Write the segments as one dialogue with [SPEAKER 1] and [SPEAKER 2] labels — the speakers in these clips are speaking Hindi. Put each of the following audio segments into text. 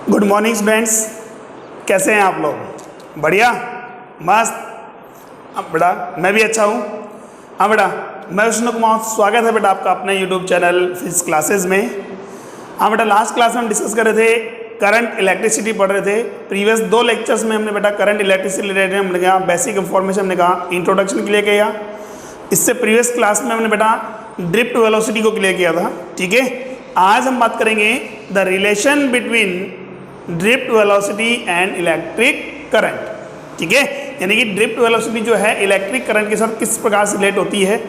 [SPEAKER 1] गुड मॉर्निंग स्टूडेंट्स, कैसे हैं आप लोग? बढ़िया, मस्त। अब बेटा मैं भी अच्छा हूँ। हाँ बेटा, मैं विष्णु कुमार, स्वागत है बेटा आपका अपने यूट्यूब चैनल फिजिक्स क्लासेस में। हाँ बेटा, लास्ट क्लास में हम डिस्कस कर रहे थे, करंट इलेक्ट्रिसिटी पढ़ रहे थे। प्रीवियस 2 लेक्चर्स में हमने बेटा करंट इलेक्ट्रिसिटी रिलेटेड हमने कहा बेसिक इंफॉर्मेशन, हमने कहा इंट्रोडक्शन क्लियर किया। इससे प्रीवियस क्लास में हमने बेटा ड्रिफ्ट वेलोसिटी को क्लियर किया था। ठीक है, आज हम बात करेंगे the relation between drift velocity and electric current. ठीक है, यानी कि ड्रिफ्ट वेलोसिटी जो है इलेक्ट्रिक करंट के साथ किस प्रकार से रिलेट होती है,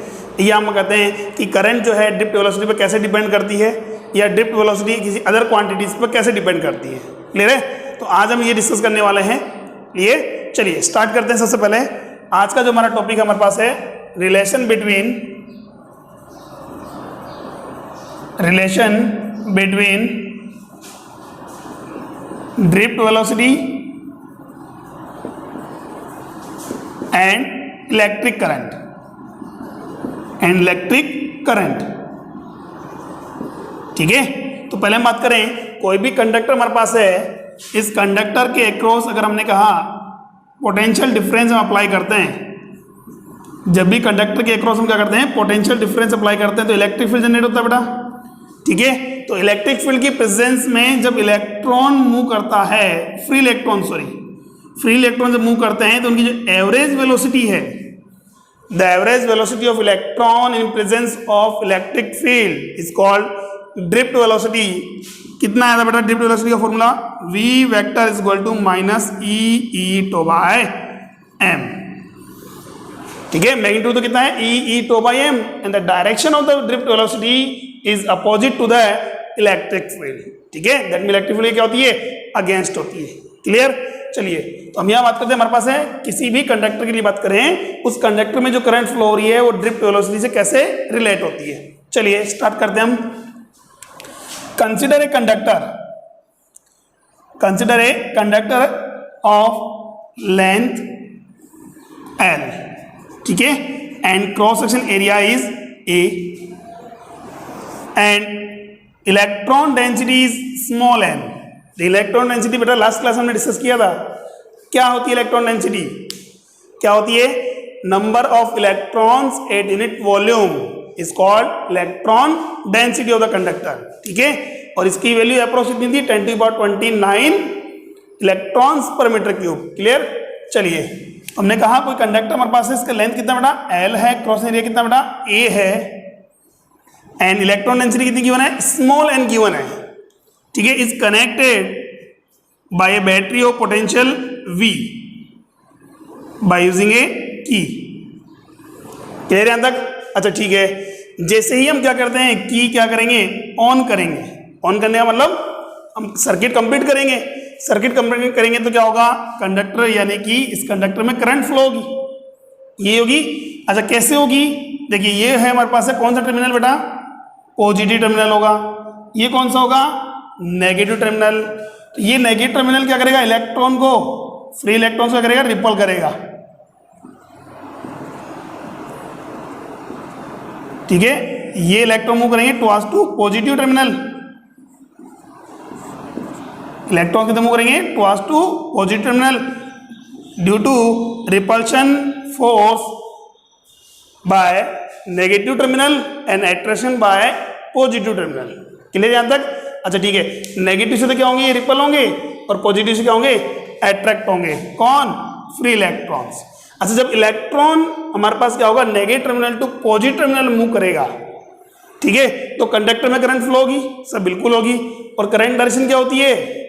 [SPEAKER 1] ये हम कहते हैं कि करंट जो है ड्रिफ्ट वेलोसिटी पर कैसे डिपेंड करती है, या ड्रिफ्ट वेलोसिटी किसी अदर क्वांटिटीज पर कैसे डिपेंड करती है। क्लियर है? तो आज हम ये डिस्कस करने वाले हैं। ये चलिए स्टार्ट करते हैं। सबसे पहले आज का जो हमारा टॉपिक हमारे पास है relation between drift velocity and electric current. ठीक है, तो पहले हम बात करें, कोई भी कंडक्टर हमारे पास है, इस कंडक्टर के अक्रॉस अगर हमने कहा पोटेंशियल डिफरेंस हम अप्लाई करते हैं, जब भी कंडक्टर के अक्रॉस हम क्या करते हैं, पोटेंशियल डिफरेंस अप्लाई करते हैं, तो इलेक्ट्रिक फील्ड जनरेट होता है बेटा। ठीक है, तो इलेक्ट्रिक फील्ड की प्रेजेंस में जब इलेक्ट्रॉन मूव करता है, फ्री इलेक्ट्रॉन जब मूव करते हैं, तो उनकी जो एवरेज वेलोसिटी है, the average velocity of electron in presence of electric field is called drift velocity. कितना आया था बेटा ड्रिफ्ट वेलोसिटी का formula? v vector is equal to minus E tau by M. ठीक है, मैग्नीट्यूड तो कितना है, E tau by M, and the direction of the drift velocity is opposite to the electric field. ठीक है, दैट मीन इलेक्ट्रिक फील्ड क्या होती है, अगेंस्ट होती है। क्लियर? चलिए, तो हम यहाँ बात करते हैं, हमारे पास है किसी भी कंडक्टर के लिए बात करें, उस कंडक्टर में जो करंट फ्लो हो रही है वो ड्रिफ्ट वेलोसिटी से कैसे रिलेट होती है। चलिए स्टार्ट करते हैं हम। Consider a conductor of length L, ठीक है, and cross section area is A, and electron density is small n। Electron density बेटा लास्ट क्लास हमने डिस्कस किया था, क्या होती है इलेक्ट्रॉन डेंसिटी? क्या होती है? Number of electrons at unit volume is called electron density of the conductor. ठीक है, और इसकी वैल्यू अप्रोक्सीमेटली थी 10⁻29 इलेक्ट्रॉन्स पर मीटर क्यूब। क्लियर? चलिए, हमने कहा कोई कंडक्टर हमारे पास है, इसका लेंथ कितना बेटा L है, क्रॉस एरिया कितना बेटा A है, एंड इलेक्ट्रॉन डेंसिटी कितनी गिवन है, स्मॉल n गिवन है। ठीक है, is connected by A battery of potential V by using ए की। क्लियर यहां तक? अच्छा ठीक है, जैसे ही हम क्या करते हैं, की क्या करेंगे, ऑन करेंगे। ऑन करने का मतलब हम सर्किट कंप्लीट करेंगे। सर्किट कंप्लीट करेंगे तो क्या होगा, कंडक्टर यानी कि इस कंडक्टर में करंट फ्लो होगी, ये होगी। अच्छा कैसे होगी? देखिए, ये है हमारे पास है कौन सा टर्मिनल बेटा, पॉजिटिव टर्मिनल होगा। ये कौन सा होगा, नेगेटिव टर्मिनल। तो ये नेगेटिव टर्मिनल क्या करेगा, इलेक्ट्रॉन को, फ्री इलेक्ट्रॉन को करेगा, रिपल करेगा। ठीक है, ये इलेक्ट्रॉन मूव करेंगे towards to positive terminal, electron किधर मूव करेंगे, towards to positive terminal, due to repulsion force by negative terminal and attraction by positive terminal. Clear यहां तक? अच्छा ठीक है, नेगेटिव से तो क्या होंगे, रिपल होंगे, और पॉजिटिव से क्या होंगे, अट्रैक्ट होंगे। कौन? Free electrons. अच्छा, जब इलेक्ट्रॉन हमारे पास क्या होगा, negative terminal to positive terminal move करेगा, ठीक है, तो कंडक्टर में करंट फ्लो होगी, सब बिल्कुल होगी। और करंट डायरेक्शन क्या होती है,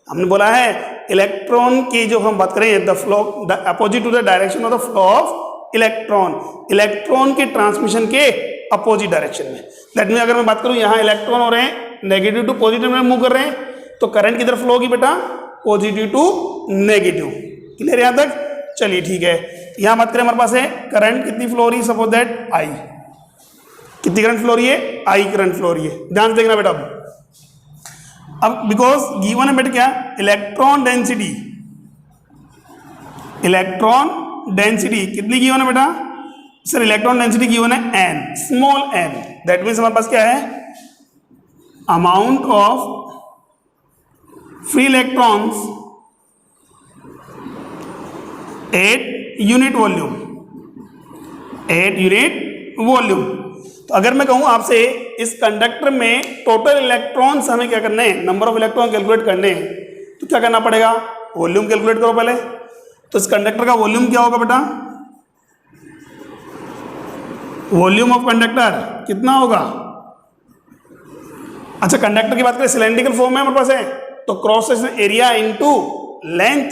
[SPEAKER 1] हमने बोला है इलेक्ट्रॉन की जो हम बात करें, the flow the opposite to the direction of the flow of electron के ट्रांसमिशन के अपोजिट डायरेक्शन में। दैट मीन अगर मैं बात करूं, यहाँ इलेक्ट्रॉन हो रहे हैं नेगेटिव टू पॉजिटिव में मूव कर रहे हैं, तो करंट किधर फ्लो होगी बेटा, पॉजिटिव टू नेगेटिव। क्लियर यहां तक? चलिए ठीक है, यहां बात करें, हमारे पास है करंट कितनी फ्लो हो रही है, सपोज दैट I। कितनी करंट फ्लो हो रही है, I करंट फ्लो हो रही है। ध्यान से देखना बेटा। अब बिकॉज गिवन है बेटा क्या, इलेक्ट्रॉन डेंसिटी कितनी गिवन है बेटा सर? इलेक्ट्रॉन डेंसिटी गिवन है n, small n। That means हमारे पास क्या है, amount of free electrons at unit volume, at unit volume. तो अगर मैं कहूं आपसे इस कंडक्टर में टोटल इलेक्ट्रॉन्स हमें क्या करने हैं, नंबर ऑफ इलेक्ट्रॉन कैलकुलेट करने हैं, तो क्या करना पड़ेगा, वॉल्यूम कैलकुलेट करो पहले। तो इस कंडक्टर का वॉल्यूम क्या होगा बेटा, वॉल्यूम ऑफ कंडक्टर कितना होगा। अच्छा कंडक्टर की बात करें सिलेंड्रिकल फॉर्म में हमारे पास है, तो cross section area into length,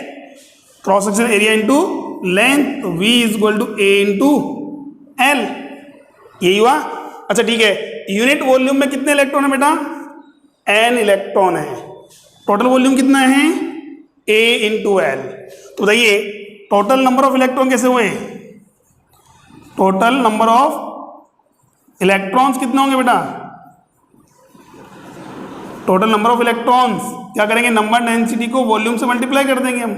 [SPEAKER 1] cross section area into length, V is equal to A into L, यही हुआ। अच्छा ठीक है, यूनिट वॉल्यूम में कितने इलेक्ट्रॉन है बेटा, N इलेक्ट्रॉन है, टोटल वॉल्यूम कितना है A इंटू L। तो बताइए टोटल नंबर ऑफ इलेक्ट्रॉन कैसे हुए, टोटल नंबर ऑफ इलेक्ट्रॉन्स कितने होंगे बेटा, टोटल नंबर ऑफ इलेक्ट्रॉन्स क्या करेंगे, नंबर डेंसिटी को वॉल्यूम से मल्टीप्लाई कर देंगे हम,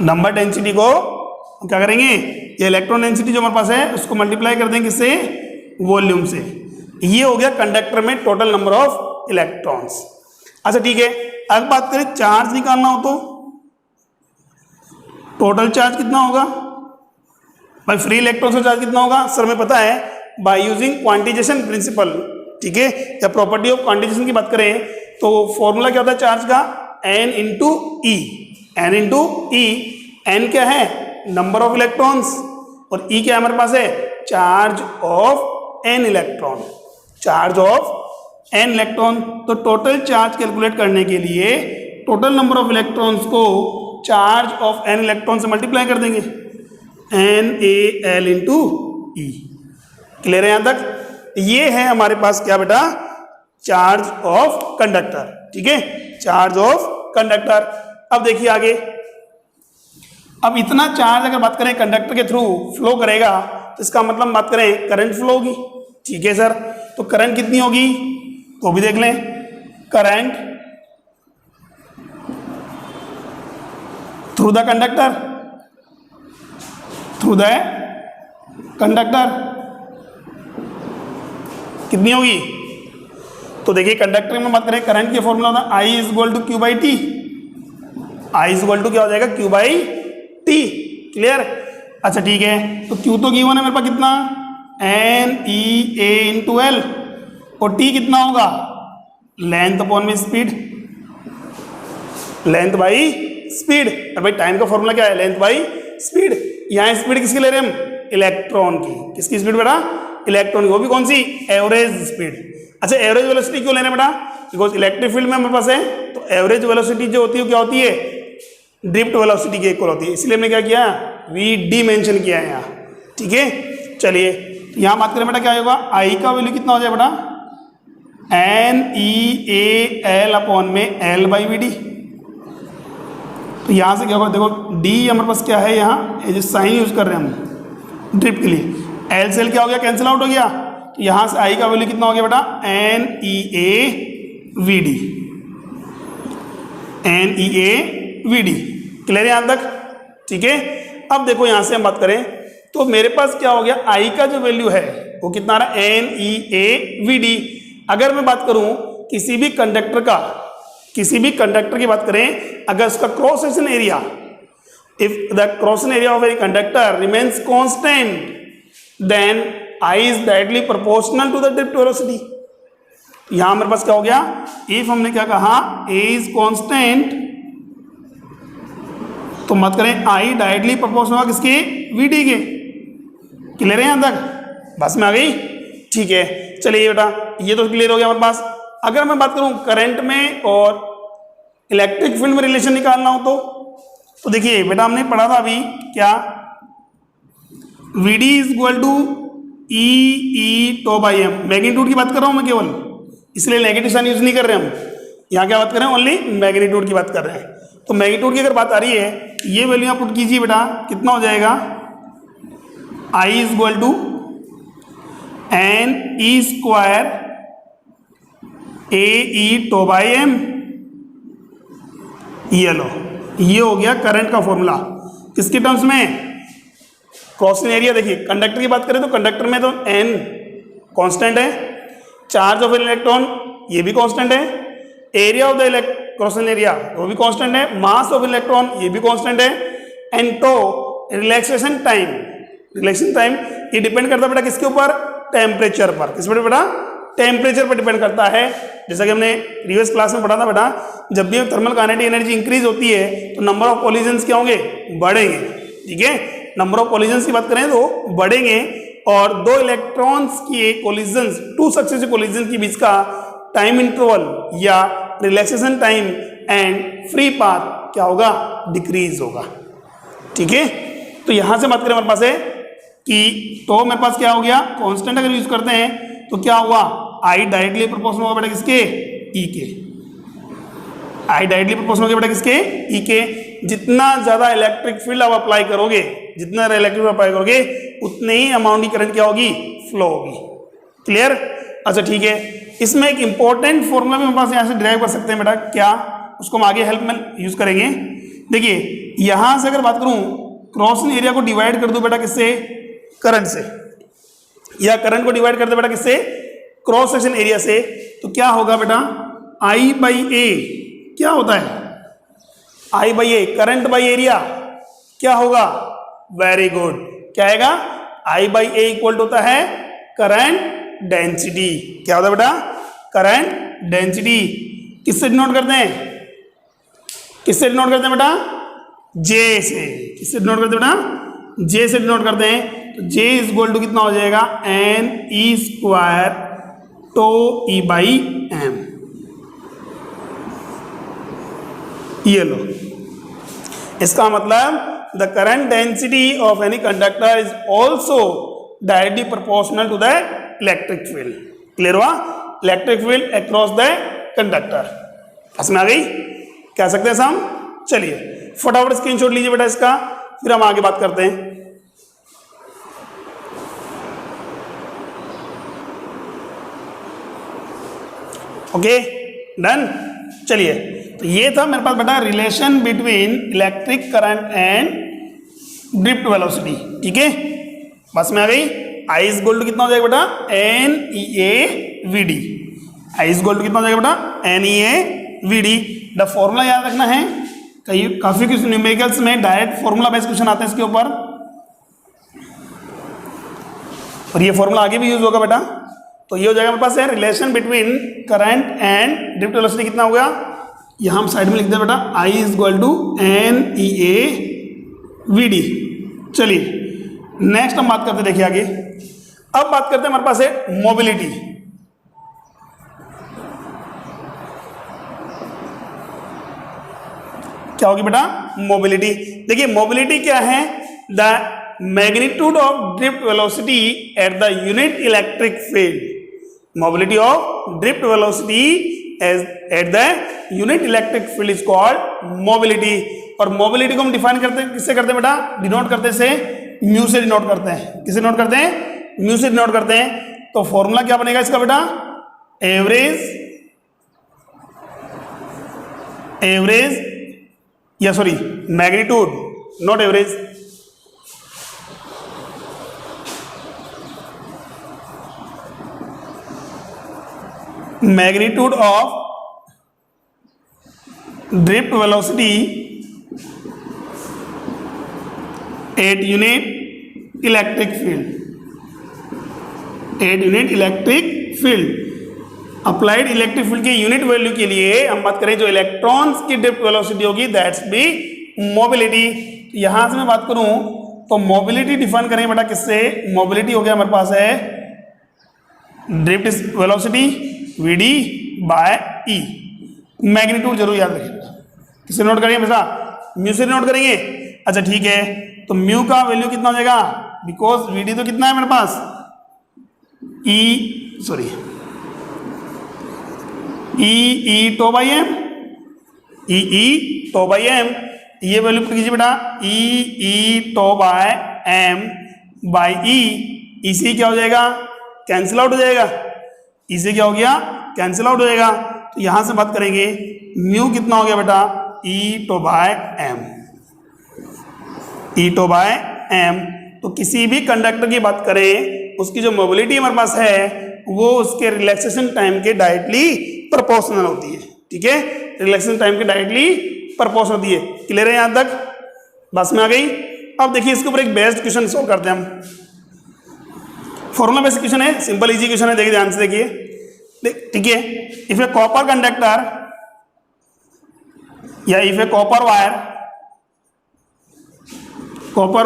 [SPEAKER 1] नंबर डेंसिटी को क्या करेंगे, ये इलेक्ट्रॉन डेंसिटी जो हमारे पास है उसको मल्टीप्लाई कर देंगे किससे, वॉल्यूम से। ये हो गया कंडक्टर में टोटल नंबर ऑफ इलेक्ट्रॉन्स। अच्छा ठीक है, अब बात करें चार्ज निकालना हो तो टोटल चार्ज कितना होगा भाई, फ्री इलेक्ट्रॉन का चार्ज कितना होगा, सर हमें पता है बाय यूजिंग क्वांटिजेशन प्रिंसिपल, ठीक है, या प्रॉपर्टी ऑफ क्वांटिजेशन की बात करें तो फॉर्मूला क्या होता है चार्ज का, N इंटू ई, N इंटू ई, N क्या है नंबर ऑफ इलेक्ट्रॉन्स और E क्या है हमारे पास है charge of N electron, charge of N electron. तो टोटल चार्ज कैलकुलेट करने के लिए टोटल नंबर ऑफ इलेक्ट्रॉन्स को चार्ज ऑफ N इलेक्ट्रॉन से मल्टीप्लाई कर देंगे, NaL इंटू ई। क्लियर है यहां तक, ये है हमारे पास क्या बेटा, चार्ज ऑफ कंडक्टर, ठीक है, चार्ज ऑफ कंडक्टर। अब देखिए आगे, अब इतना चार्ज अगर बात करें कंडक्टर के थ्रू फ्लो करेगा तो इसका मतलब बात करें करंट फ्लो होगी, ठीक है सर। तो करंट कितनी होगी तो भी देख लें, current through the conductor, through the conductor कितनी होगी, तो देखिए कंडक्टर में बात करें करंट के फॉर्मूला होता है I is equal to Q by T, I is equal to क्या हो जाएगा क्यू बाई टी। क्लियर, अच्छा ठीक है, तो Q तो गिवन है मेरे पास कितना NEA इंटू एल, और T कितना होगा लेंथ अपॉन में स्पीड, लेंथ बाई स्पीड। और भाई टाइम का फॉर्मूला क्या है, लेंथ बाई स्पीड। यहाँ स्पीड किसकी ले रहे हैं हम, इलेक्ट्रॉन की, किसकी स्पीड बेटा, इलेक्ट्रॉन की, वो भी कौन सी, एवरेज स्पीड। अच्छा एवरेज वेलोसिटी क्यों ले रहे हैं बेटा, बिकॉज इलेक्ट्रिक फील्ड में हमारे पास है तो एवरेज वेलोसिटी जो होती है क्या होती है, ड्रिफ्ट वेलोसिटी के इक्वल होती है, इसलिए हमने क्या किया VD मेंशन किया है यहाँ, ठीक है। चलिए यहाँ बात करें बेटा क्या होगा, I का वैल्यू कितना हो जाए बेटा, NEAL अपॉन में L बाई VD। तो यहाँ से क्या होगा, देखो D हमारे पास क्या है, यहाँ ये जो साइन यूज कर रहे हैं हम ड्रिफ्ट के लिए, L से L क्या हो गया, कैंसिल आउट हो गया। तो यहाँ से I का वैल्यू कितना हो गया बेटा, NEAVD, NEAVD। क्लियर है यहाँ तक, ठीक है। अब देखो यहाँ से हम बात करें तो मेरे पास क्या हो गया, I का जो वैल्यू है वो कितना आ रहा है, NEAVD। अगर मैं बात करूं किसी भी कंडक्टर का, किसी भी कंडक्टर की बात करें, अगर उसका cross section area, if the cross section area of a conductor remains constant then I is directly proportional to the drift velocity. यहां मेरे पास क्या हो गया, इफ हमने क्या कहा A इज कांस्टेंट, तो मत करें I डायरेक्टली प्रोपोर्शनल होगा किसके, VD के। क्लियर है यहां तक, बस में आ गई, ठीक है। चलिए बेटा ये तो क्लियर हो गया हमारे पास। अगर मैं बात करूं करंट में और इलेक्ट्रिक फील्ड में रिलेशन निकालना हो तो देखिए बेटा हमने पढ़ा था अभी क्या, VD is equal to E tau by m, magnitude की बात कर रहा हूं मैं केवल, इसलिए नेगेटिव साइन यूज नहीं कर रहे हम, यहाँ क्या बात कर रहे हैं, ओनली मैग्नीट्यूड की बात कर रहे हैं। तो मैग्नीट्यूड की अगर बात आ रही है, ये वैल्यू आप पुट कीजिए बेटा, कितना हो जाएगा, I is equal to NE square AE tau by M. ये लो, ये हो गया करंट का फॉर्मूला, किसके टर्म्स में, क्रॉस एरिया। देखिए कंडक्टर की बात करें तो कंडक्टर में तो N कांस्टेंट है, चार्ज ऑफ इलेक्ट्रॉन ये भी कांस्टेंट है, area of the cross section area वो भी कांस्टेंट है, मास ऑफ इलेक्ट्रॉन ये भी कांस्टेंट है, एंड तो रिलैक्सेशन टाइम ये डिपेंड करता है बेटा किसके ऊपर, टेम्परेचर पर। किस पर बेटा, टेम्परेचर पर डिपेंड करता है। जैसा कि हमने प्रीवियस क्लास में पढ़ा था बेटा, जब भी थर्मल काइनेटिक एनर्जी इंक्रीज होती है तो नंबर ऑफ कॉलिजन्स क्या होंगे, बढ़ेंगे। ठीक है, नंबर ऑफ कॉलिजन्स की बात करें तो बढ़ेंगे, और दो इलेक्ट्रॉन्स की कॉलिजन्स, टू सक्सेसिव कॉलिजन के बीच का टाइम इंटरवल या relaxation time and free path क्या होगा, डिक्रीज होगा। ठीक है, तो यहां से बात करें हमारे पास है कि तो मेरे पास क्या हो गया, कांस्टेंट अगर यूज करते हैं तो क्या हुआ, आई डायरेक्टली प्रोपोर्शनल होगा बेटा किसके, ई के। आई डायरेक्टली प्रोपोर्शनल होगा बेटा किसके, ई के। जितना ज्यादा इलेक्ट्रिक फील्ड आप अप्लाई करोगे, जितना इलेक्ट्रिक फील्ड अप्लाई करोगे उतने ही अमाउंट की करंट क्या होगी, फ्लो होगी। क्लियर। अच्छा ठीक है, इसमें एक इंपॉर्टेंट फॉर्मूला भी हमारे पास यहाँ से ड्राइव कर सकते हैं बेटा, क्या, उसको हम आगे हेल्प में यूज करेंगे। देखिए यहां से अगर बात करूं, क्रॉस एरिया को डिवाइड कर दूं बेटा किससे, करंट से, या करंट को डिवाइड कर दे बेटा किससे, क्रॉस सेक्शन एरिया से, तो क्या होगा बेटा, आई बाई ए क्या होता है, I by A current by area क्या होगा, वेरी गुड, क्या आएगा, आई बाई ए इक्वल होता है करंट डेंसिटी। क्या होता है बेटा, करंट डेंसिटी। किससे डिनोट करते हैं, किससे डिनोट करते हैं बेटा, जे से। किससे डिनोट करते हैं बेटा, जे से डिनोट करते हैं। तो जे इज इक्वल टू कितना हो जाएगा, N E square tau E by M. ये लो, इसका मतलब the current density of any conductor is also directly proportional to the electric field. Clear हुआ, electric field across the conductor. समझ में आ गई, कह सकते हैं हम। चलिए फटाफट स्क्रीनशॉट लीजिए बेटा इसका, फिर हम आगे बात करते हैं। Okay done. चलिए, तो ये था मेरे पास बेटा relation between electric current and drift velocity. ठीक है, बस में आ गई। आई इज गोल्ड कितना हो जाएगा बेटा, N E A V D. I is gold कितना हो जाएगा बेटा, N E A V D. The formula याद रखना है, कई काफी कुछ न्यूमेरिकल्स में डायरेक्ट फॉर्मूला बेस्ड क्वेश्चन आते हैं इसके ऊपर, और ये फॉर्मूला आगे भी यूज होगा बेटा। तो ये हो जाएगा मेरे पास है relation between current and drift velocity कितना हो गया, यहां हम साइड में लिख दें बेटा, I is equal to N E A V D. चलिए नेक्स्ट हम बात करते हैं, देखिए आगे अब बात करते हैं हमारे पास है मोबिलिटी। क्या होगी बेटा, मोबिलिटी। देखिए मोबिलिटी क्या है, the magnitude of drift velocity at the unit electric field. Mobility of drift velocity at the unit electric field is called mobility. और मोबिलिटी को हम डिफाइन करते हैं, किससे करते हैं बेटा, डिनोट करते से म्यू से डिनोट करते हैं। किससे डिनोट करते हैं, म्यू से डिनोट करते हैं। तो फॉर्मूला क्या बनेगा इसका बेटा, एवरेज या sorry magnitude, not average, magnitude of drift velocity at unit electric field, at unit electric field. Applied electric field की यूनिट वैल्यू के लिए हम बात करें जो इलेक्ट्रॉन्स की ड्रिफ्ट वेलोसिटी होगी, दैट्स बी मोबिलिटी। यहां से मैं बात करूं तो मोबिलिटी डिफाइन करेंगे बेटा किससे, मोबिलिटी हो गया हमारे पास है drift velocity V D by E. Magnitude जरूर याद रखिएगा, किससे नोट करेंगे बेटा, म्यू से नोट करेंगे। अच्छा ठीक है, तो म्यू का वैल्यू कितना हो जाएगा, बिकॉज वी डी तो कितना है मेरे पास, E sorry E tau by M, E tau by M. ये वैल्यू पुट कीजिए बेटा, E tau by M by E. इसी क्या हो जाएगा, कैंसिल आउट हो जाएगा, इसे क्या हो गया, कैंसिल आउट हो जाएगा। तो यहां से बात करेंगे म्यू कितना हो गया बेटा, E tau by M, E tau by M. तो किसी भी कंडक्टर की बात करें, उसकी जो मोबिलिटी हमारे पास है वो उसके रिलैक्सेशन टाइम के डायरेक्टली प्रोपोर्शनल होती है। ठीक है, रिलैक्सेशन टाइम के डायरेक्टली प्रपोर्शनल होती है। क्लियर है यहाँ तक, बस में आ गई। अब देखिए इसके ऊपर एक बेस्ड क्वेश्चन सॉल्व करते हैं हम। फॉर्मूला बेस्ड क्वेश्चन है, सिंपल इजी क्वेश्चन है, देखिए ध्यान से देखिए, ठीक है। इफ ए कॉपर कंडक्टर या if A copper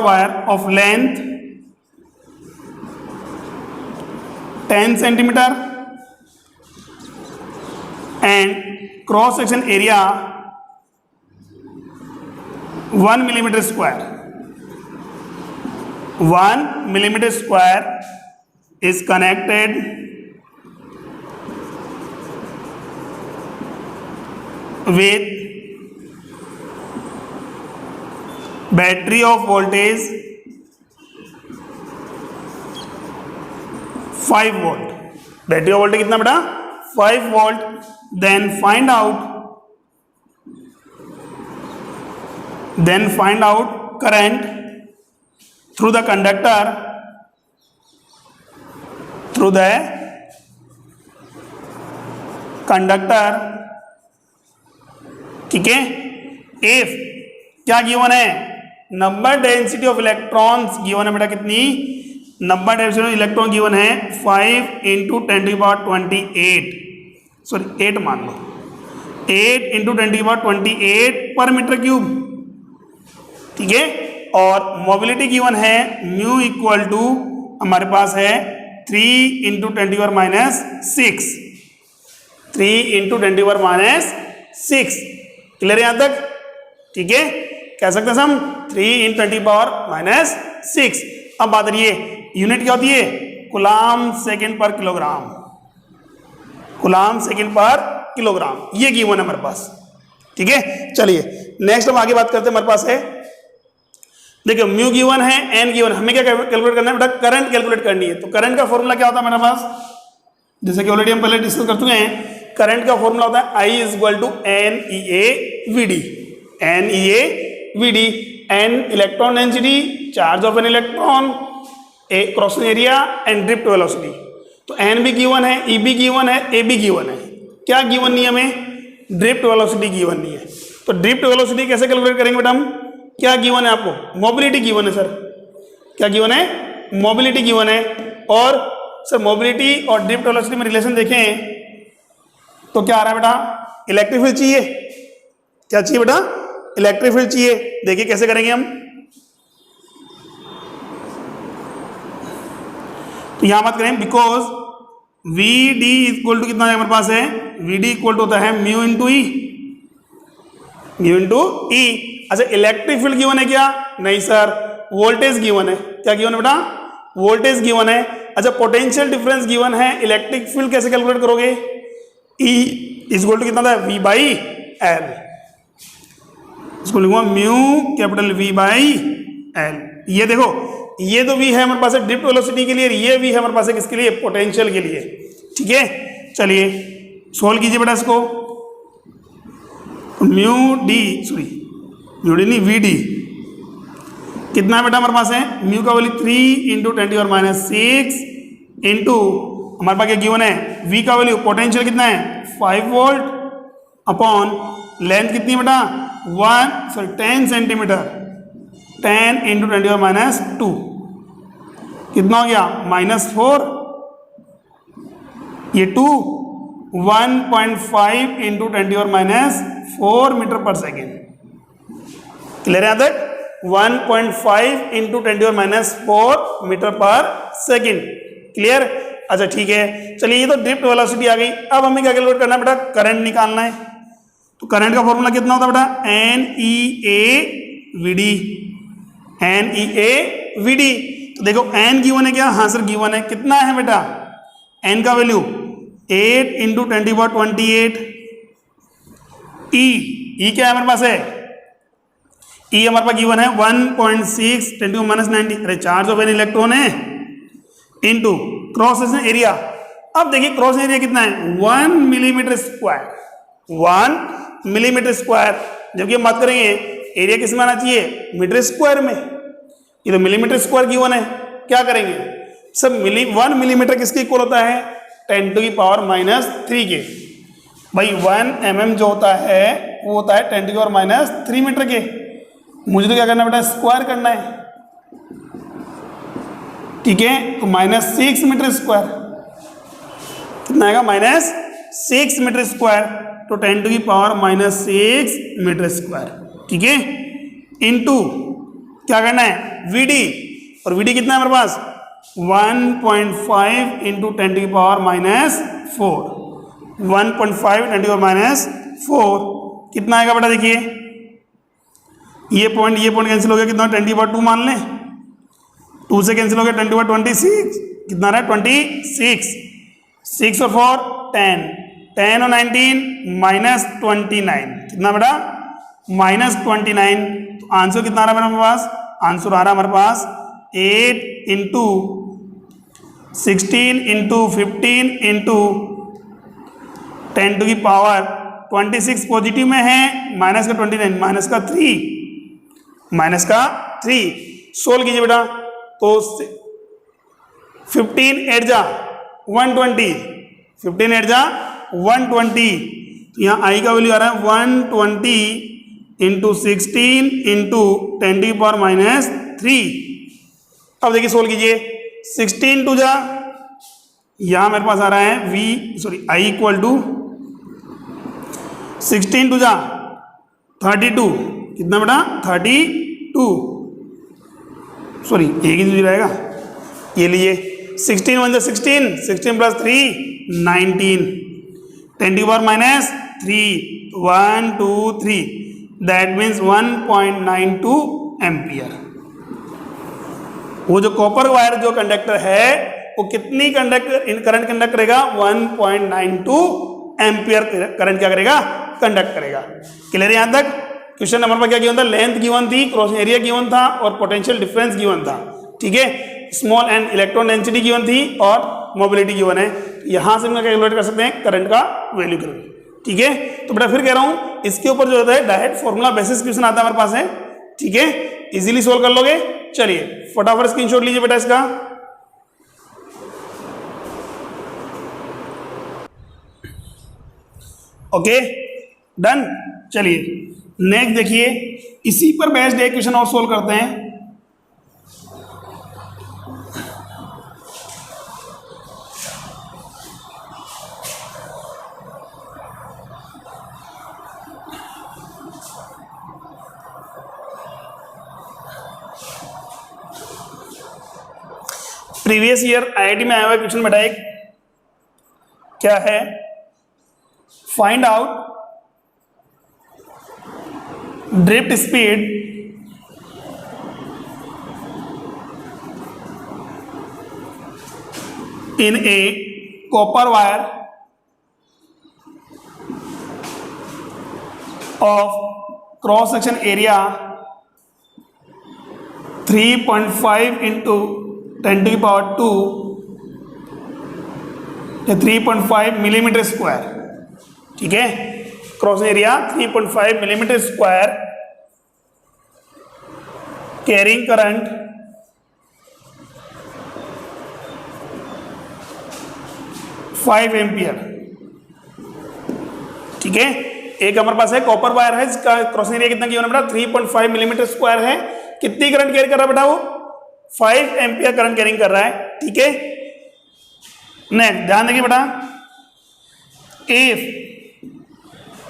[SPEAKER 1] wire of length 10 centimeter and cross section area 1 millimeter square. 1 millimeter square is connected with battery of voltage 5 volt. Battery of voltage कितना बेटा 5 volt. then find out current through the conductor ठीक है। if क्या गिवन है, number density of electrons given है बेटा, कितनी number density of electron given है 5 × 10⁻28, सॉरी 8 मान लो, 8 × 10⁻28 पर मीटर क्यूब, ठीक है। और मोबिलिटी गिवन है म्यू इक्वल टू हमारे पास है 3 × 10⁻6, 3 × 10⁻6। क्लियर है यहां तक, ठीक है। कह सकते हैं हम 3 × 10⁻6। अब बात रही है यूनिट क्या होती है, कूलाम सेकेंड पर किलोग्राम, कूलाम सेकेंड पर किलोग्राम, ये गिवन है हमारे पास, ठीक है। चलिए नेक्स्ट हम आगे बात करते हैं। हमारे पास है देखिए म्यू गिवन है, एन गिवन, हमें क्या कैलकुलेट करना है बेटा, करंट कैलकुलेट करनी है। तो करंट का फॉर्मूला क्या होता है मेरे पास, जैसे कि ऑलरेडी हम पहले डिस्कस कर चुके हैं, करंट का फॉर्मूला होता है I = NEA/VD। NEA/VD, N electron density, charge of an electron, A crossing area and drift velocity. तो N भी गिवन है, E भी गिवन है, A भी गिवन है। क्या गिवन नहीं है हमें, ड्रिफ्ट वेलोसिटी गिवन नहीं है। तो ड्रिफ्ट वेलोसिटी कैसे कैलकुलेट करेंगे बेटा हम, क्या गिवन है आपको, मोबिलिटी गिवन है सर, क्या गिवन है, मोबिलिटी गिवन है। और सर मोबिलिटी और ड्रिफ्ट वेलोसिटी में रिलेशन देखें तो क्या आ रहा है बेटा, इलेक्ट्रिक फील्ड चाहिए, क्या चाहिए बेटा, इलेक्ट्रिक फील्ड चाहिए। देखिए कैसे करेंगे हम, तो यहां बात करें बिकॉज VD इक्वल टू कितना है हमारे पास है, VD इक्वल टू होता है म्यू इंटू ई। अच्छा इलेक्ट्रिक फील्ड गिवन है क्या, नहीं सर, वोल्टेज गिवन है। क्या गिवन है बेटा, वोल्टेज गिवन है। अच्छा पोटेंशियल डिफरेंस गिवन है, इलेक्ट्रिक फील्ड कैसे कैलकुलेट करोगे, E इक्वल टू कितना था, V/L, इसको लिखूंगा म्यू कैपिटल V/L। ये देखो ये तो V है हमारे पास ड्रिफ्ट वेलोसिटी के लिए, ये V है हमारे पास किसके लिए, पोटेंशियल के लिए, ठीक है। चलिए सोल्व कीजिए बेटा इसको, म्यू डी नहीं VD कितना है बेटा हमारे पास है, म्यू का वैल्यू 3 × 10⁻6 इंटू हमारे पास क्या गिवन है, V का वैल्यू पोटेंशियल कितना है 5 वोल्ट अपॉन लेंथ कितनी बेटा 10 सेंटीमीटर, 10 × 10⁻2 कितना हो गया -4, ये 2 1.5 × 10⁻4 मीटर पर सेकेंड। क्लियर है तक, 1.5 × 10⁻4 मीटर पर सेकेंड। क्लियर, अच्छा ठीक है। चलिए ये तो ड्रिफ्ट वेलोसिटी आ गई। अब हमें क्या कैलकुलेट करना है बेटा, करंट निकालना है। तो करंट का फॉर्मूला कितना होता है बेटा, NEA/VD। तो देखो N गिवन है क्या, हाँ सर गिवन है, कितना है बेटा N का वैल्यू 8 × 10⁻28। E क्या है हमारे पास है, E हमारे पास गिवन है 1.6 × 10⁻90, अरे चार्ज ऑफ एन इलेक्ट्रॉन है, इनटू क्रॉस सेक्शन एरिया। अब देखिए क्रॉस एरिया कितना है 1 मिलीमीटर स्क्वायर, 1 मिलीमीटर स्क्वायर। जबकि हम बात करेंगे एरिया किस में आना चाहिए, मीटर स्क्वायर में, ये तो मिलीमीटर स्क्वायर गिवन है। क्या करेंगे सब 1 मिलीमीटर किसके इक्वल होता है 10⁻³ के। भाई 1 mm जो होता है वो होता है 10⁻³ मीटर के। मुझे तो क्या करना बेटा, स्क्वायर करना है, ठीक है। तो -6 मीटर स्क्वायर कितना आएगा, -6 मीटर स्क्वायर, तो 10⁻⁻6 मीटर स्क्वायर, ठीक है। इनटू क्या करना है, VD, और VD कितना है हमारे पास 1.5 इंटू 10⁻⁻4, 1.5 10⁻⁴ कितना आएगा बेटा, देखिए ये पॉइंट कैंसिल हो गया, कितना 10⁻2 मान लें, 2 से कैंसिल हो गया 10⁻26, कितना रहा 26, 6 और 4 10, 10 और 19 -29, कितना बेटा -29। तो आंसर कितना आ रहा है मेरे पास, आंसर आ रहा है हमारे पास 8 इंटू 16 इंटू 15 इंटू 10⁻26 पॉजिटिव में है, माइनस का 29, माइनस का 3 सोल्व कीजिए बेटा। तो 15 8 जा 120, 15 8 जा 120, तो यहाँ आई का वैल्यू आ रहा है 120 इंटू 16 इंटू 10⁻³ अब देखिए सोल्व कीजिए, 16 2 जा, यहाँ मेरे पास आ रहा है आई इक्वल टू 16 2 जा 32, कितना बेटा 32, एक ही चीज रहेगा, ये लिए 16 1 जा 16, 16 + 3 19, 10⁻³ 1 2 3, दैट मीन्स 1.92 एम्पियर। वो जो कॉपर वायर जो कंडक्टर है वो कितनी करंट कंडक्ट करेगा, 1.92 एम्पियर करंट क्या करेगा, कंडक्ट करेगा। क्लियर है यहाँ तक। क्वेश्चन नंबर पर क्या गिवन था, लेंथ गिवन थी, क्रॉस एरिया गिवन था और पोटेंशियल डिफरेंस गिवन था, ठीक है। Small and electron density given थी और मोबिलिटी गिवन है। यहां से हम कैलकुलेट कर सकते हैं करंट का वैल्यू करके, ठीक है। तो बेटा फिर कह रहा हूं, इसके ऊपर जो होता है डायरेक्ट फॉर्मूला बेसिस क्वेश्चन आता है हमारे पास है, ठीक है, इजीली सोल्व कर लोगे। चलिए फटाफट स्क्रीनशॉट लीजिए बेटा इसका। Okay done. चलिए नेक्स्ट देखिए, इसी पर बेस्ड एक क्वेश्चन और सोल्व करते हैं। प्रीवियस ईयर IIT में आया हुआ क्वेश्चन बेटा एक क्या है, find out drift speed in A copper wire of cross section area 3.5 into 10⁻² या 3.5 मिलीमीटर स्क्वायर, ठीक है। Cross area 3.5 millimetre square, carrying current 5 ampere, ठीक है। एक हमारे पास है कॉपर वायर है जिसका क्रॉस एरिया कितना किया बेटा 3.5 मिलीमीटर स्क्वायर है। कितनी करंट कैरी कर रहा है बेटा वो 5 एम्पियर करंट कैरिंग कर रहा है, ठीक है। नेक्स्ट ध्यान देखिए बेटा,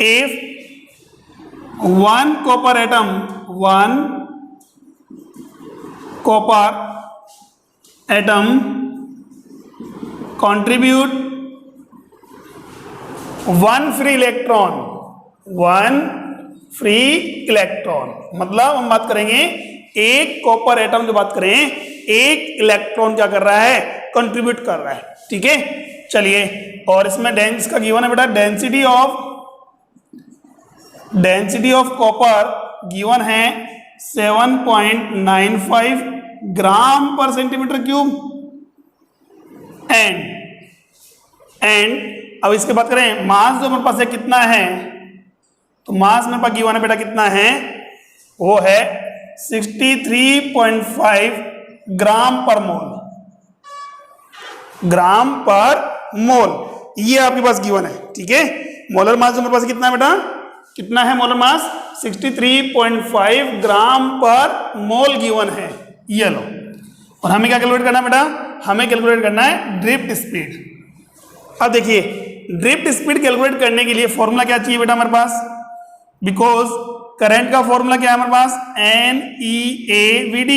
[SPEAKER 1] if one copper atom contribute one free electron, मतलब हम बात करेंगे एक कॉपर एटम जो बात करें एक इलेक्ट्रॉन क्या कर रहा है, कंट्रीब्यूट कर रहा है, ठीक है। चलिए और इसमें डेंस का गिवन है बेटा, डेंसिटी ऑफ कॉपर गिवन है 7.95 ग्राम पर सेंटीमीटर क्यूब एंड अब इसके बात करें मास जो हमारे पास है कितना है, तो मास मेरे पास गिवन है बेटा कितना है, वो है 63.5 ग्राम पर मोल, ये आपके पास गिवन है, ठीक है। मोलर मास हमारे पास कितना है बेटा, कितना है मोलर मास, 63.5 ग्राम पर मोल गिवन है, ये लो। और हमें क्या कैलकुलेट करना है बेटा, हमें कैलकुलेट करना है ड्रिफ्ट स्पीड। अब देखिए ड्रिफ्ट स्पीड कैलकुलेट करने के लिए फॉर्मूला क्या चाहिए बेटा हमारे पास, बिकॉज करंट का फॉर्मूला क्या है हमारे पास, NEAVD।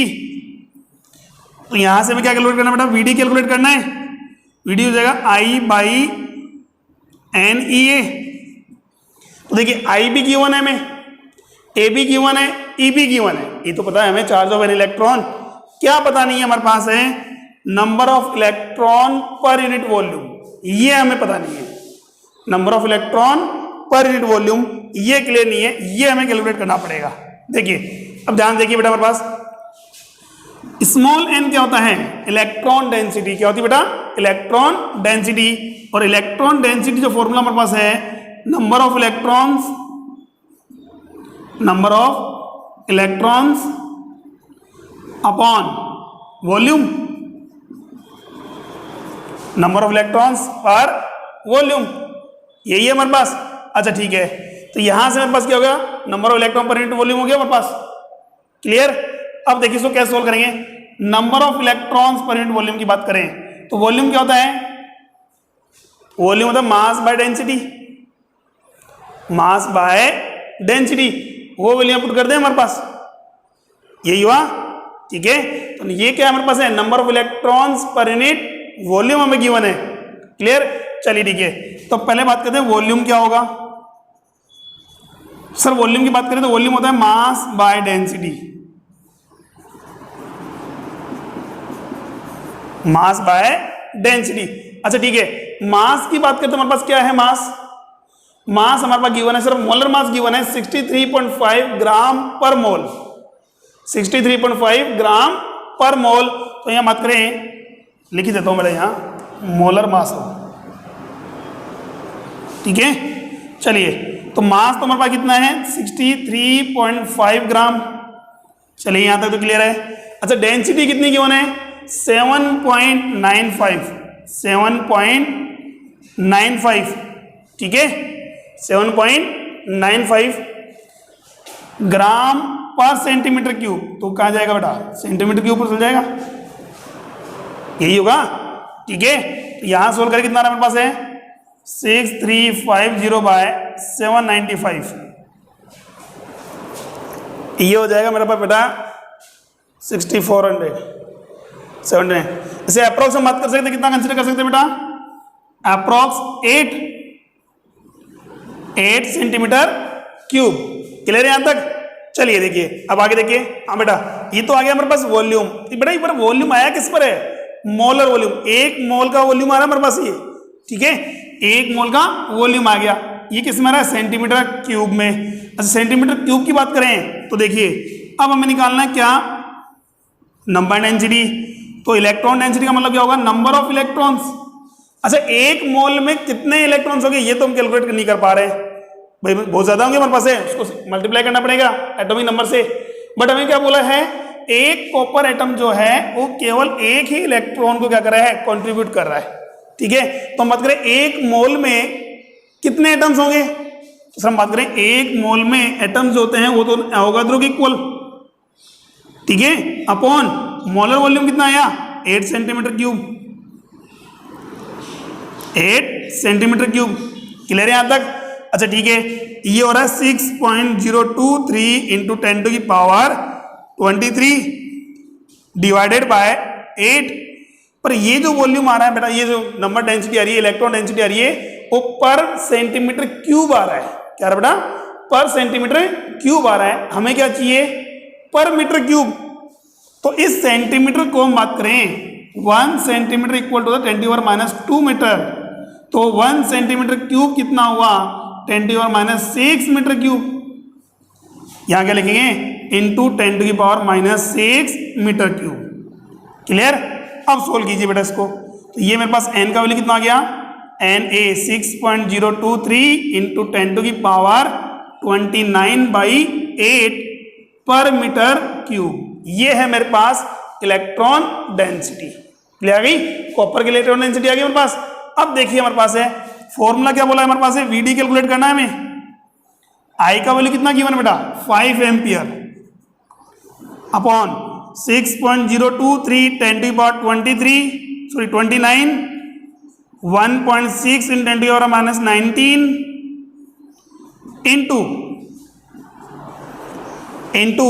[SPEAKER 1] तो यहां से हमें क्या कैलकुलेट करना है बेटा, VD कैलकुलेट करना है। VD हो जाएगा I/NEA। तो देखिए I भी गिवन है हमें, A भी गिवन है, E भी गिवन है, ये तो पता है हमें, चार्ज ऑफ एन इलेक्ट्रॉन। क्या पता नहीं है हमारे पास है, number of electron per unit volume, ये हमें पता नहीं है। Number of electron per unit volume ये क्लियर नहीं है, ये हमें कैलकुलेट करना पड़ेगा। देखिए अब ध्यान देखिए बेटा, हमारे पास स्मॉल n क्या होता है, इलेक्ट्रॉन डेंसिटी। क्या होती है बेटा, इलेक्ट्रॉन डेंसिटी। और इलेक्ट्रॉन डेंसिटी जो फॉर्मूला हमारे पास है, number of electrons upon volume, number of electrons पर वॉल्यूम, यही है हमारे पास। अच्छा ठीक है, तो यहां से हमारे पास क्या होगा, number of electron per unit volume हो गया हमारे पास, क्लियर। अब देखिए इसको कैसे सोल्व करेंगे, number of electrons per unit volume की बात करें तो वॉल्यूम क्या होता है, वॉल्यूम होता है mass by density, mass by density. वो वैल्यू पुट कर दें हमारे पास, यही हुआ, ठीक है। तो ये क्या हमारे पास है, number of electrons per unit volume हमें गिवन है, क्लियर। चलिए ठीक है, तो पहले बात करते हैं वॉल्यूम क्या होगा। सर वॉल्यूम की बात करें तो वॉल्यूम होता है mass by density, mass by density. अच्छा ठीक है, मास की बात करते हैं, हमारे पास क्या है मास, मास हमारे पास गिवन है, सिर्फ मोलर मास गिवन है 63.5 ग्राम पर मोल, 63.5 ग्राम पर मोल। तो यहां बात करें, लिख ही देता हूं मेरे यहां मोलर मास हो, ठीक है। चलिए तो मास तो हमारे पास कितना है 63.5 ग्राम, चलिए यहां तक तो क्लियर है। अच्छा डेंसिटी कितनी गिवन है 7.95, ठीक है 7.95 ग्राम पर सेंटीमीटर क्यूब। तो कहाँ जाएगा बेटा, सेंटीमीटर क्यूब पर चल जाएगा, यही होगा, ठीक है। तो यहां सोल्व करके कितना हमारे पास है 6350/795, ये हो जाएगा मेरे पास बेटा 6400। इसे अप्रोक्स हम बात कर सकते हैं, कितना कंसीडर कर सकते हैं बेटा, अप्रोक्स 8 सेंटीमीटर क्यूब, क्लियर है यहां तक। चलिए देखिए अब आगे देखिए, हाँ बेटा ये तो आ गया हमारे पास वॉल्यूम। बेटा ये पर वॉल्यूम आया किस पर है, मोलर वॉल्यूम, 1 मोल का वॉल्यूम आ रहा है हमारे पास ये, ठीक है 1 मोल का वॉल्यूम आ गया। ये किस में आ रहा है, सेंटीमीटर क्यूब में। अच्छा सेंटीमीटर क्यूब की बात करें तो देखिए अब हमें निकालना है क्या, नंबर डेंसिटी। तो इलेक्ट्रॉन डेंसिटी का मतलब क्या होगा, नंबर ऑफ इलेक्ट्रॉन्स। अच्छा 1 मोल में कितने इलेक्ट्रॉन्स होंगे ये तो हम कैलकुलेट नहीं कर पा रहे हैं भाई, बहुत ज्यादा होंगे हमारे पास है, उसको मल्टीप्लाई करना पड़ेगा एटॉमिक नंबर से। बट हमें क्या बोला है, एक कॉपर एटम जो है वो केवल एक ही इलेक्ट्रॉन को क्या कर रहा है, कंट्रीब्यूट कर रहा है, ठीक है। तो हम बात करें 1 मोल में कितने एटम्स होंगे, तो हम बात करें 1 मोल में एटम्स जो होते हैं वो तो एवोगाड्रो के इक्वल, ठीक है, अपॉन मोलर वॉल्यूम कितना आया 8 centimetre cube, 8 centimetre cube, clear है यहां तक। अच्छा ठीक है, ये हो रहा है 6.023 इंटू 10⁻23 डिवाइडेड बाय 8। पर ये जो वॉल्यूम आ रहा है बेटा, ये जो नंबर डेंसिटी आ रही है, इलेक्ट्रॉन डेंसिटी आ रही है, वो पर सेंटीमीटर क्यूब आ रहा है। क्या रहा बेटा, पर सेंटीमीटर क्यूब आ रहा है। हमें क्या चाहिए, पर मीटर क्यूब। तो इस सेंटीमीटर को हम बात करें 1 सेंटीमीटर इक्वल टू 10⁻² मीटर। तो 1 सेंटीमीटर क्यूब कितना हुआ 10⁻6 मीटर क्यूब। यहां क्या लिखेंगे, इंटू 10⁻6 मीटर क्यूब, क्लियर। अब सोल्व कीजिए बेटा इसको, तो ये मेरे पास n का वैल्यू कितना आ गया, Na 6.023 इंटू 10⁻29/8 पर मीटर क्यूब। ये है मेरे पास इलेक्ट्रॉन डेंसिटी, क्लियर आ गई, कॉपर की इलेक्ट्रॉन डेंसिटी आ गई मेरे पास। अब देखिए हमारे पास है फॉर्मूला क्या बोला है हमारे पास है, वीडी कैलकुलेट करना है हमें। आई का वैल्यू कितना गिवन है बेटा, 5 ampere upon 6.023 10 to the power 29 1.6 in 10 to the power minus 19 into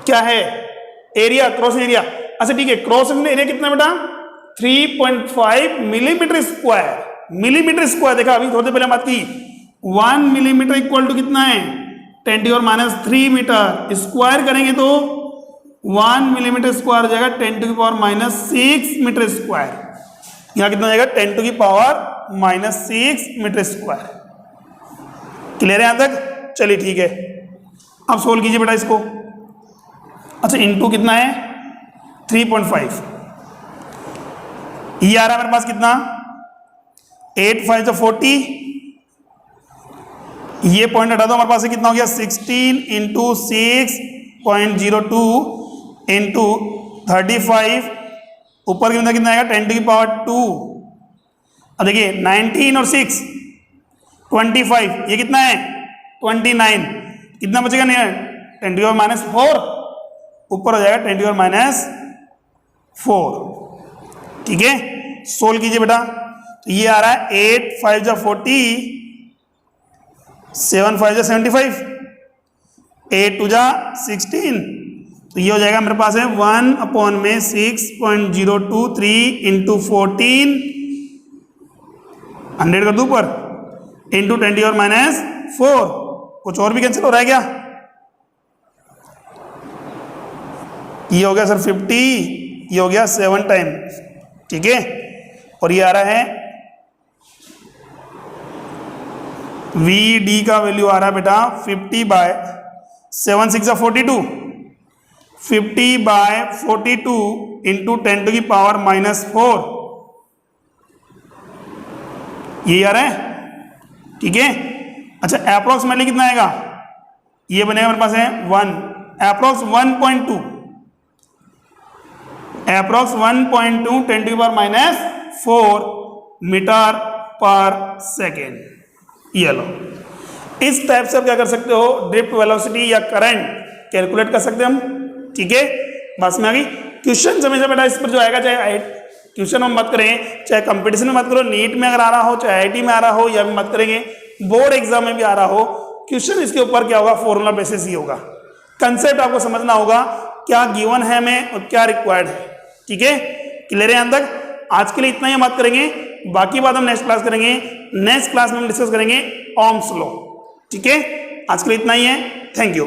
[SPEAKER 1] क्या है, एरिया, क्रॉस एरिया। अच्छा ठीक है, क्रॉस एरिया कितना बेटा, 3.5 मिलीमीटर स्क्वायर। मिलीमीटर स्क्वायर देखा अभी थोड़ी देर पहले बात की, 1 मिलीमीटर इक्वल टू कितना है, 10 to the power -3 metre. Square करेंगे तो 1 मिलीमीटर स्क्वायर हो जाएगा 10 to the power -6 metre square. यहां कितना हो जाएगा, 10 to the power -6 metre square. Clear है यहां तक? चलिए ठीक है, अब सोल्व कीजिए बेटा इसको। अच्छा इनटू कितना है, 3.5। ये आ रहा है मेरे पास कितना, 8 5 तो 40। ये पॉइंट हटा दो, हमारे पास कितना हो गया, 16 इंटू 6.02 इंटू 35, ऊपर कितना आएगा 10 to the power 2। अब देखिए 19 और 6 25, ये कितना है 29, कितना बचेगा, नहीं 10 to the power -4, ऊपर हो जाएगा 10 to the power -4। ठीक है, सोल्व कीजिए बेटा। तो ये आ रहा है 8 5 जा 40, 7 5 जा 75, 8 2 जा 16, तो ये हो जाएगा मेरे पास है 1/6.023 इंटू 14, 100 कर दो ऊपर, इंटू 10 to the power -4। कुछ और भी कैंसिल हो रहा है क्या? ये हो गया सर 50, ये हो गया 7 टाइम। ठीक है, और ये आ रहा है VD का वैल्यू आ रहा है बेटा 50/7 6 जा 42, 50/42 इंटू 10 to the power -4, ये आ रहा है। ठीक है, अच्छा अप्रोक्सीमेटली कितना आएगा, ये बनेगा मेरे पास है 1, approx 1.2, approx 1.2 10 to the power -4 metre पर सेकेंड। ये लो, इस टाइप से आप क्या कर सकते हो, ड्रिफ्ट वेलोसिटी या करंट कैलकुलेट कर सकते हैं हम। ठीक है, बस में आ गई। क्वेश्चन हमेशा बेटा इस पर जो आएगा, चाहे ट्यूशन में मत करें, चाहे कंपटीशन में मत करो, नीट में अगर आ रहा हो, चाहे आईआईटी में आ रहा हो, या मत करेंगे बोर्ड एग्जाम में भी आ रहा हो, क्वेश्चन इसके ऊपर क्या होगा, फॉर्मूला बेसिस ही होगा। कंसेप्ट आपको समझना होगा, क्या गिवन है हमें और क्या रिक्वायर्ड है। ठीक है, क्लियर है यहां तक? आज के लिए इतना ही बात करेंगे, बाकी बात हम नेक्स्ट क्लास करेंगे। नेक्स्ट क्लास में हम डिस्कस करेंगे ओम्स लॉ। ठीक है, आज के लिए इतना ही है। Thank you.